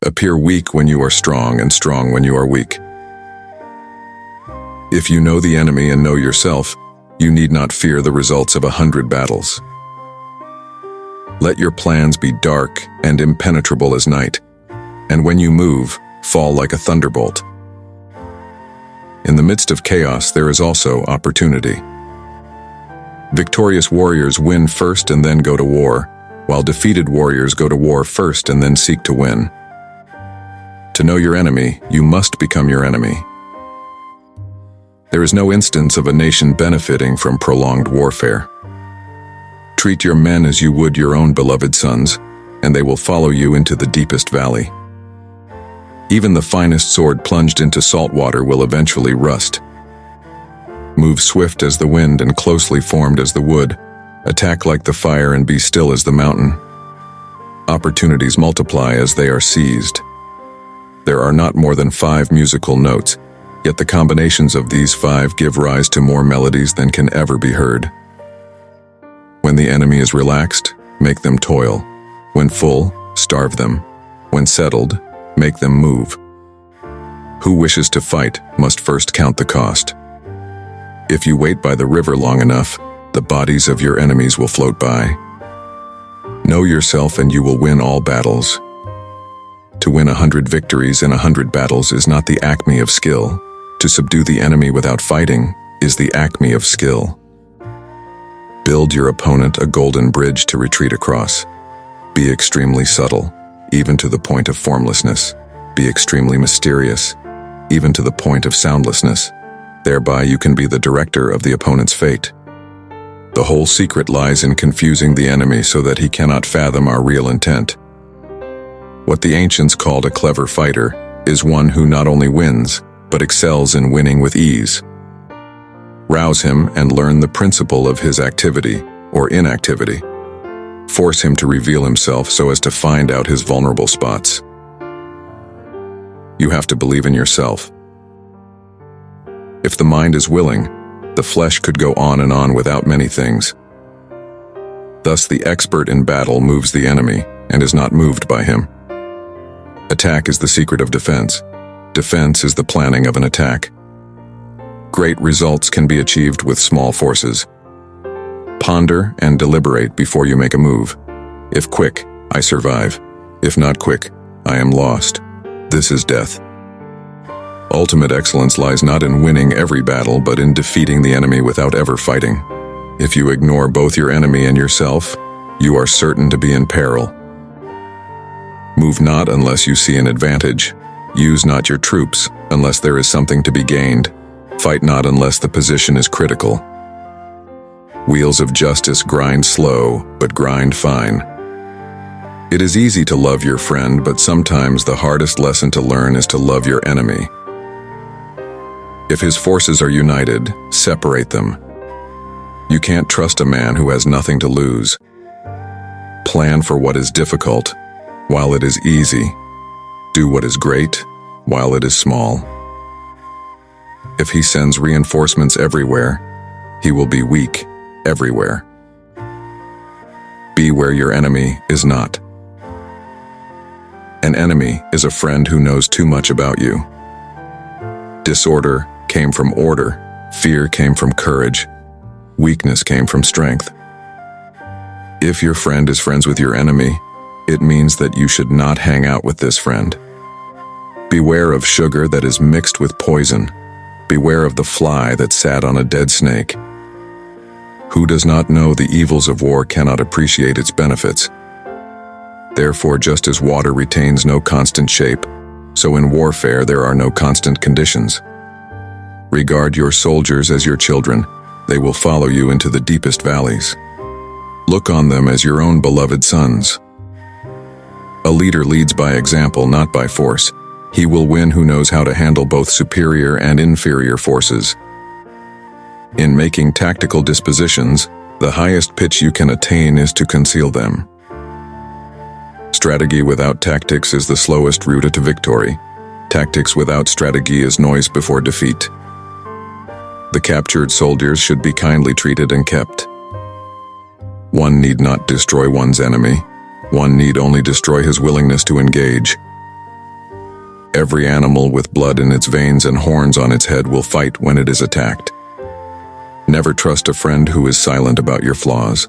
Appear weak when you are strong and strong when you are weak. If you know the enemy and know yourself, you need not fear the results of 100 battles. Let your plans be dark and impenetrable as night, and when you move, fall like a thunderbolt. In the midst of chaos, there is also opportunity. Victorious warriors win first and then go to war, while defeated warriors go to war first and then seek to win. To know your enemy, you must become your enemy. There is no instance of a nation benefiting from prolonged warfare. Treat your men as you would your own beloved sons, and they will follow you into the deepest valley. Even the finest sword plunged into salt water will eventually rust. Move swift as the wind and closely formed as the wood. Attack like the fire and be still as the mountain. Opportunities multiply as they are seized. There are not more than 5 musical notes, yet the combinations of these 5 give rise to more melodies than can ever be heard. When the enemy is relaxed, make them toil. When full, starve them. When settled, make them move. Who wishes to fight must first count the cost. If you wait by the river long enough, the bodies of your enemies will float by. Know yourself and you will win all battles. To win 100 victories in 100 battles is not the acme of skill. To subdue the enemy without fighting is the acme of skill. Build your opponent a golden bridge to retreat across. Be extremely subtle, even to the point of formlessness. Be extremely mysterious, even to the point of soundlessness. Thereby you can be the director of the opponent's fate. The whole secret lies in confusing the enemy so that he cannot fathom our real intent. What the ancients called a clever fighter is one who not only wins, but excels in winning with ease. Rouse him and learn the principle of his activity or inactivity. Force him to reveal himself so as to find out his vulnerable spots. You have to believe in yourself. If the mind is willing, the flesh could go on and on without many things. Thus the expert in battle moves the enemy and is not moved by him. Attack is the secret of defense. Defense is the planning of an attack. Great results can be achieved with small forces. Ponder and deliberate before you make a move. If quick, I survive. If not quick, I am lost. This is death. Ultimate excellence lies not in winning every battle, but in defeating the enemy without ever fighting. If you ignore both your enemy and yourself, you are certain to be in peril. Move not unless you see an advantage. Use not your troops unless there is something to be gained. Fight not unless the position is critical. Wheels of justice grind slow, but grind fine. It is easy to love your friend, but sometimes the hardest lesson to learn is to love your enemy. If his forces are united, separate them. You can't trust a man who has nothing to lose. Plan for what is difficult while it is easy. Do what is great while it is small. If he sends reinforcements everywhere, he will be weak everywhere. Be where your enemy is not. An enemy is a friend who knows too much about you. Disorder came from order, fear came from courage, weakness came from strength. If your friend is friends with your enemy, it means that you should not hang out with this friend. Beware of sugar that is mixed with poison. Beware of the fly that sat on a dead snake. Who does not know the evils of war cannot appreciate its benefits. Therefore, just as water retains no constant shape, so in warfare there are no constant conditions. Regard your soldiers as your children. They will follow you into the deepest valleys. Look on them as your own beloved sons. A leader leads by example, not by force. He will win who knows how to handle both superior and inferior forces. In making tactical dispositions, the highest pitch you can attain is to conceal them. Strategy without tactics is the slowest route to victory. Tactics without strategy is noise before defeat. The captured soldiers should be kindly treated and kept. One need not destroy one's enemy. One need only destroy his willingness to engage. Every animal with blood in its veins and horns on its head will fight when it is attacked. Never trust a friend who is silent about your flaws.